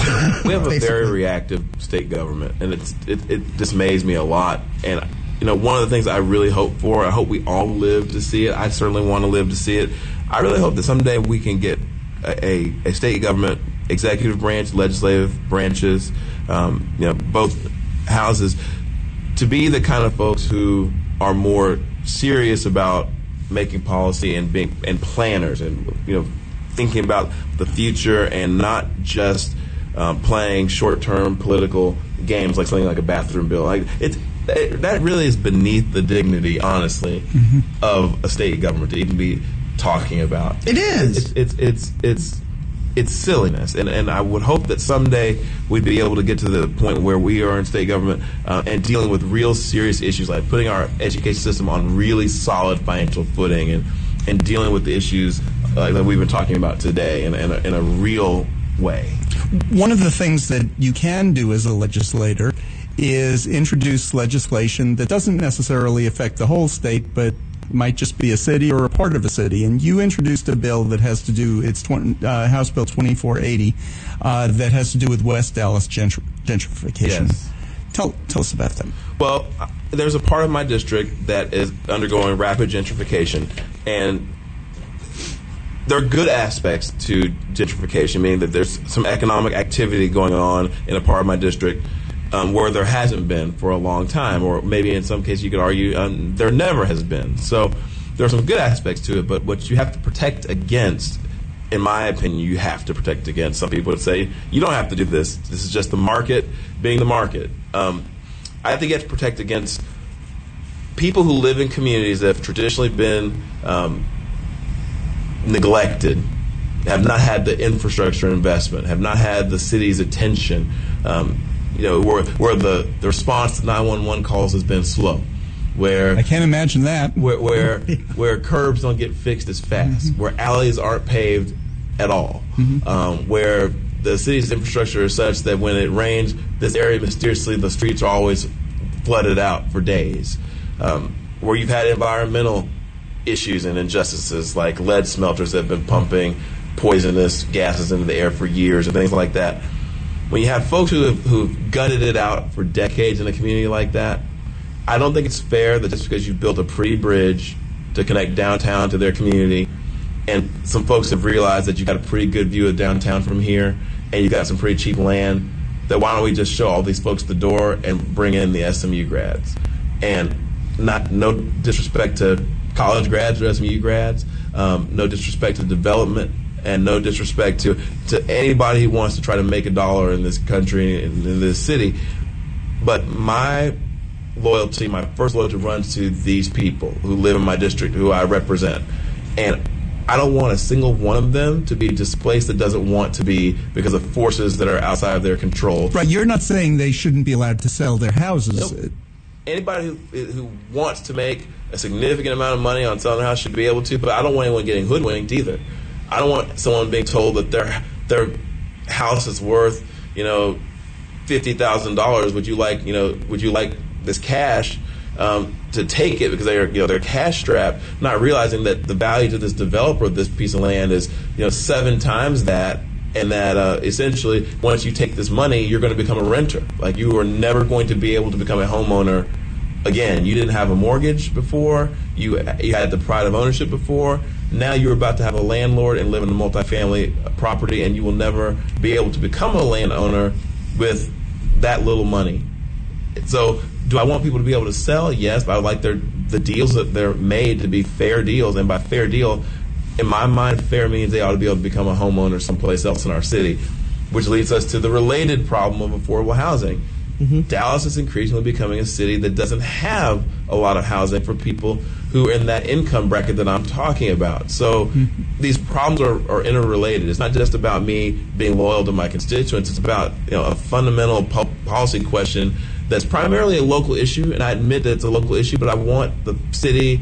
We have a very reactive state government, and it dismays me a lot. And one of the things I really hope for, I hope we all live to see it. I certainly want to live to see it. I really hope that someday we can get a state government, executive branch, legislative branches, both houses, to be the kind of folks who are more serious about making policy and being planners and thinking about the future and not just playing short-term political games like something like a bathroom bill. That really is beneath the dignity, honestly, of a state government to even be talking about. It is. It's silliness, and I would hope that someday we'd be able to get to the point where we are in state government and dealing with real serious issues like putting our education system on really solid financial footing and dealing with the issues that we've been talking about today in a real way. One of the things that you can do as a legislator is introduce legislation that doesn't necessarily affect the whole state, but might just be a city or a part of a city. And you introduced a bill that has to do, it's House Bill 2480, that has to do with West Dallas gentrification. Yes. Tell us about that. Well, there's a part of my district that is undergoing rapid gentrification, and there are good aspects to gentrification, meaning that there's some economic activity going on in a part of my district where there hasn't been for a long time, or maybe in some cases you could argue there never has been. So there are some good aspects to it, but what you have to protect against, in my opinion, you have to protect against. Some people would say, you don't have to do this. This is just the market being the market. I think you have to protect against people who live in communities that have traditionally been neglected, have not had the infrastructure investment, have not had the city's attention, where the response to 911 calls has been slow. Where I can't imagine that. Where curbs don't get fixed as fast, where alleys aren't paved at all, where the city's infrastructure is such that when it rains, this area mysteriously, the streets are always flooded out for days, where you've had environmental issues and injustices like lead smelters that have been pumping poisonous gases into the air for years and things like that. When you have folks who've gutted it out for decades in a community like that, I don't think it's fair that just because you built a pretty bridge to connect downtown to their community, and some folks have realized that you got a pretty good view of downtown from here, and you got some pretty cheap land, that why don't we just show all these folks the door and bring in the SMU grads? And no disrespect to college grads or SMU grads, no disrespect to development, and no disrespect to anybody who wants to try to make a dollar in this country and in this city. But my first loyalty runs to these people who live in my district, who I represent. And I don't want a single one of them to be displaced that doesn't want to be because of forces that are outside of their control. Right, you're not saying they shouldn't be allowed to sell their houses. Nope. Anybody who wants to make a significant amount of money on selling their house should be able to, but I don't want anyone getting hoodwinked either. I don't want someone being told that their house is worth, $50,000. Would you like this cash to take it because they're cash strapped, not realizing that the value to this developer of this piece of land is 7 times that, and that essentially once you take this money, you're going to become a renter. Like, you are never going to be able to become a homeowner again. You didn't have a mortgage before. You had the pride of ownership before. Now you're about to have a landlord and live in a multifamily property, and you will never be able to become a landowner with that little money. So do I want people to be able to sell? Yes, but I would like the deals that they're made to be fair deals. And by fair deal, in my mind, fair means they ought to be able to become a homeowner someplace else in our city, which leads us to the related problem of affordable housing. Dallas is increasingly becoming a city that doesn't have a lot of housing for people who are in that income bracket that I'm talking about. So these problems are interrelated. It's not just about me being loyal to my constituents. It's about a fundamental policy question that's primarily a local issue, and I admit that it's a local issue, but I want the city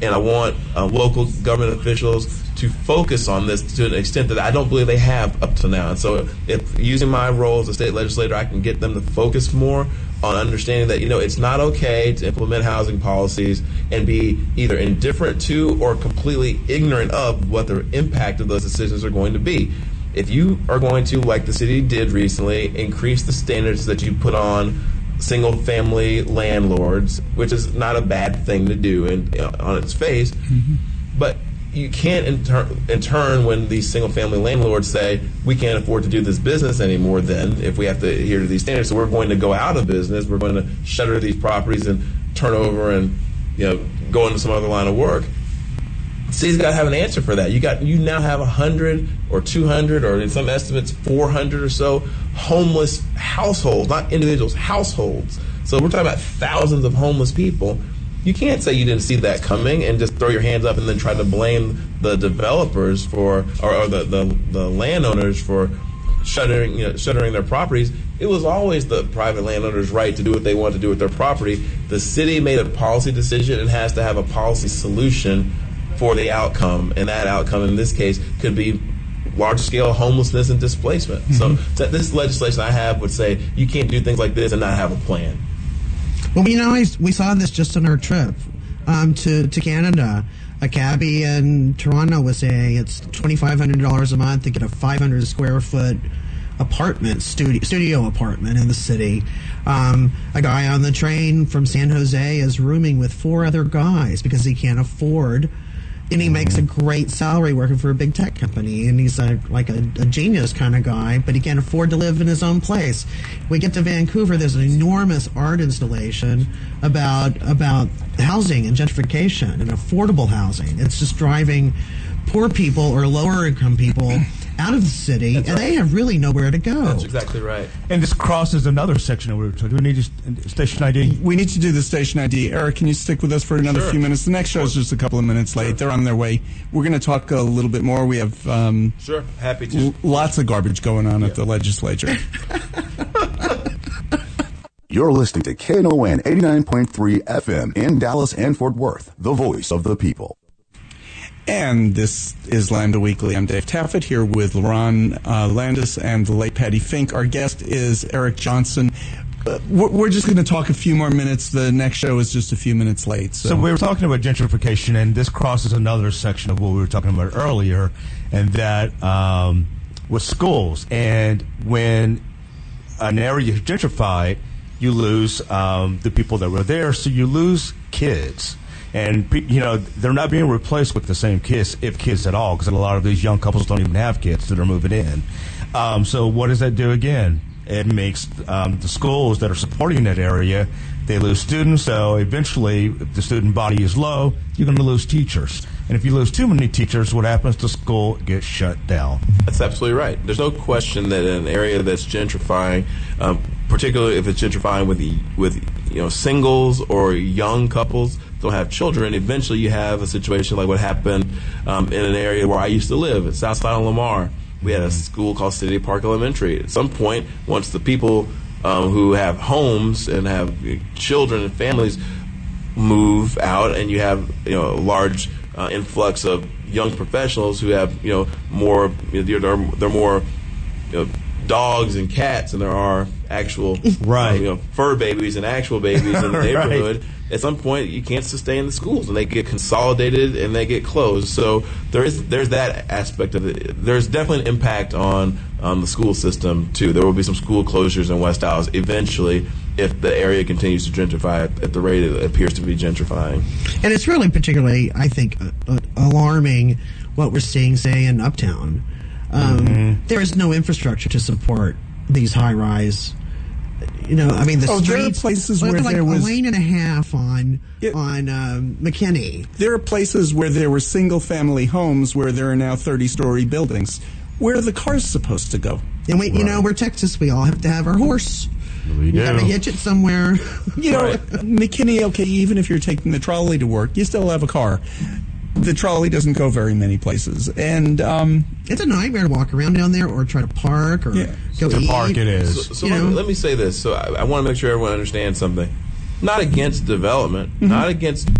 and I want local government officials to focus on this to an extent that I don't believe they have up to now. And so if using my role as a state legislator, I can get them to focus more on understanding that, it's not okay to implement housing policies and be either indifferent to or completely ignorant of what the impact of those decisions are going to be. If you are going to, like the city did recently, increase the standards that you put on single-family landlords, which is not a bad thing to do on its face, but you can't in turn when these single-family landlords say, we can't afford to do this business anymore then if we have to adhere to these standards, so we're going to go out of business, we're going to shutter these properties and turn over and go into some other line of work. The city's got to have an answer for that. You now have 100 or 200 or in some estimates 400 or so homeless households, not individuals, households. So we're talking about thousands of homeless people. You can't say you didn't see that coming and just throw your hands up and then try to blame the developers for or the landowners for shuttering their properties. It was always the private landowner's right to do what they want to do with their property. The city made a policy decision and has to have a policy solution for the outcome, and that outcome in this case could be large-scale homelessness and displacement. So this legislation I have would say you can't do things like this and not have a plan. Well, we saw this just on our trip to Canada. A cabbie in Toronto was saying it's $2,500 a month to get a 500 square foot apartment, studio apartment in the city. A guy on the train from San Jose is rooming with 4 other guys because he can't afford. And he makes a great salary working for a big tech company, and he's like a genius kind of guy, but he can't afford to live in his own place. We get to Vancouver, there's an enormous art installation about housing and gentrification and affordable housing. It's just driving poor people or lower income people out of the city, and they have really nowhere to go. That's exactly right. And this crosses another section that we were talking. Do we need station ID? We need to do the station ID. Eric, can you stick with us for another few minutes? The next show is just a couple of minutes late. They're on their way. We're going to talk a little bit more. We have happy to. Lots of garbage going on at the legislature. You're listening to Knon 89.3 FM in Dallas and Fort Worth, the voice of the people. And this is Lambda Weekly. I'm Dave Taffet here with Lerone Landis and the late Patti Fink. Our guest is Eric Johnson. We're just going to talk a few more minutes. The next show is just a few minutes late. So we were talking about gentrification, and this crosses another section of what we were talking about earlier, and that with schools. And when an area is gentrified, you lose the people that were there, so you lose kids. And, they're not being replaced with the same kids, if kids at all, because a lot of these young couples don't even have kids that are moving in. So what does that do again? It makes the schools that are supporting that area, they lose students. So eventually, if the student body is low, you're going to lose teachers. And if you lose too many teachers, what happens? The school gets shut down. That's absolutely right. There's no question that in an area that's gentrifying, particularly if it's gentrifying with singles or young couples don't have children, eventually you have a situation like what happened in an area where I used to live at Southside on Lamar. We had a school called City Park Elementary. At some point, once the people who have homes and have children and families move out, and you have a large influx of young professionals who have more they're more dogs and cats than there are actual fur babies and actual babies in the neighborhood. At some point, you can't sustain the schools, and they get consolidated and they get closed. So there's that aspect of it. There's definitely an impact on the school system too. There will be some school closures in West Dallas eventually if the area continues to gentrify at the rate it appears to be gentrifying. And it's really particularly, I think, alarming what we're seeing, say, in Uptown. There is no infrastructure to support these high-rise. The streets. There are places where like there was a lane and a half on McKinney. There are places where there were single-family homes where there are now 30-story buildings. Where are the cars supposed to go? And we're Texas. We all have to have our horse. We do. Got to hitch it somewhere. McKinney. Okay, even if you're taking the trolley to work, you still have a car. The trolley doesn't go very many places, and it's a nightmare to walk around down there or try to park or go to eat. Park it is. So let me say this. So I want to make sure everyone understands something. Not against development, not against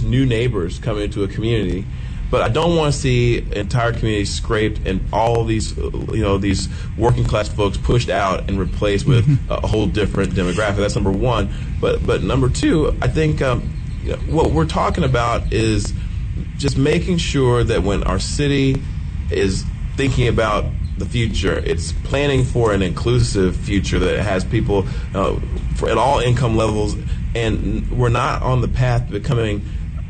new neighbors coming into a community, but I don't want to see entire communities scraped and all these these working class folks pushed out and replaced with a whole different demographic. That's number one. But number two, I think what we're talking about is just making sure that when our city is thinking about the future, it's planning for an inclusive future that has people at all income levels, and we're not on the path to becoming,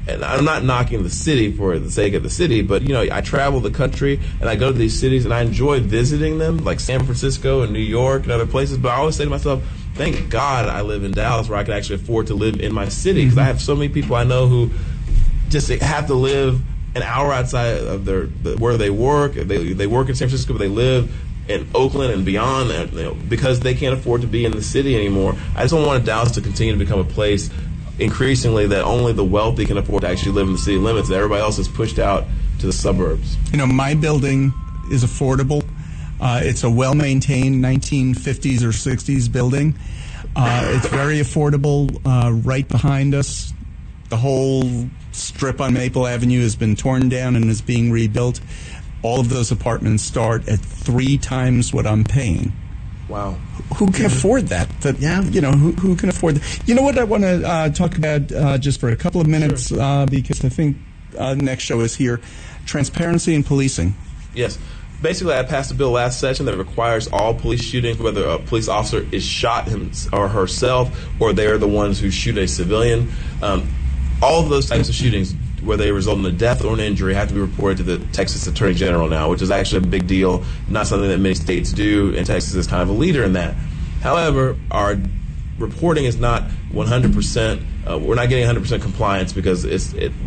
and I'm not knocking the city for the sake of the city, but I travel the country and I go to these cities and I enjoy visiting them, like San Francisco and New York and other places, but I always say to myself, thank God I live in Dallas where I can actually afford to live in my city, because I have so many people I know who just have to live an hour outside of where they work. They work in San Francisco, but they live in Oakland and beyond, because they can't afford to be in the city anymore. I just don't want Dallas to continue to become a place increasingly that only the wealthy can afford to actually live in the city limits, and everybody else is pushed out to the suburbs. My building is affordable. It's a well-maintained 1950s or 60s building. It's very affordable. Right behind us, the whole strip on Maple Avenue has been torn down and is being rebuilt. all of those apartments start at 3 times what I'm paying. Wow. Who can afford that? Who can afford that? You know what I want to talk about just for a couple of minutes, because I think next show is here. Transparency in policing. Yes. Basically, I passed a bill last session that requires all police shootings, whether a police officer is shot him or herself, or they're the ones who shoot a civilian. All of those types of shootings, whether they result in a death or an injury, have to be reported to the Texas Attorney General now, which is actually a big deal, not something that many states do, and Texas is kind of a leader in that. However, our reporting is not 100%. We're not getting 100% compliance because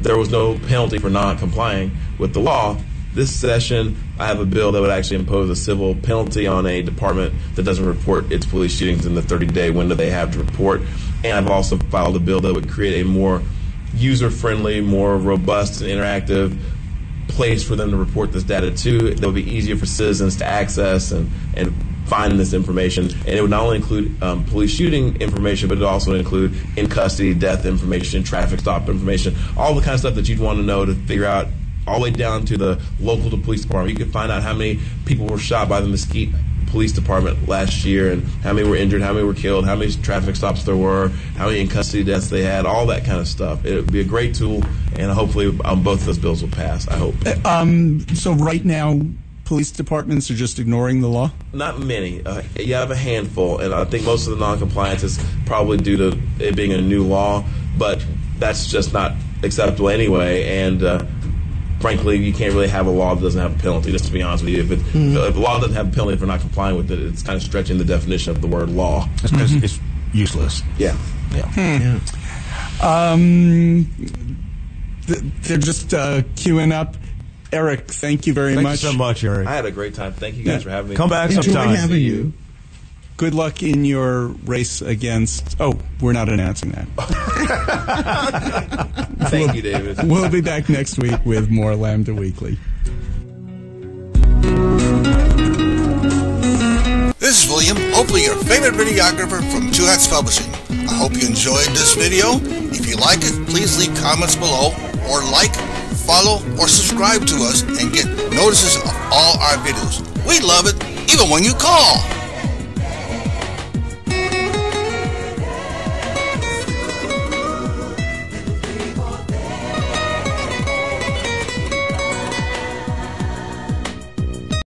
there was no penalty for not complying with the law. This session, I have a bill that would actually impose a civil penalty on a department that doesn't report its police shootings in the 30-day window they have to report. And I've also filed a bill that would create a more user-friendly, more robust and interactive place for them to report this data to. That would be easier for citizens to access and find this information. And it would not only include police shooting information, but it would also include in-custody, death information, traffic stop information, all the kind of stuff that you'd want to know to figure out all the way down to the local police department. You could find out how many people were shot by the Mesquite Police Department last year, and how many were injured, how many were killed, how many traffic stops there were, how many in custody deaths they had, all that kind of stuff. It would be a great tool, and hopefully both of those bills will pass, I hope. So right now, police departments are just ignoring the law? Not many. You have a handful, and I think most of the non-compliance is probably due to it being a new law, but that's just not acceptable anyway, and frankly, you can't really have a law that doesn't have a penalty, just to be honest with you. If a law doesn't have a penalty for not complying with it, it's kind of stretching the definition of the word law. It's useless. Yeah. They're just queuing up. Eric, thank you very much. Thank you so much, Eric. I had a great time. Thank you guys for having me. Come back sometime. Enjoy having you. Good luck in your race against... Oh, we're not announcing that. Thank you, David. We'll be back next week with more Lambda Weekly. This is William, hopefully your favorite videographer from Two Hats Publishing. I hope you enjoyed this video. If you like it, please leave comments below, or like, follow, or subscribe to us and get notices of all our videos. We love it, even when you call.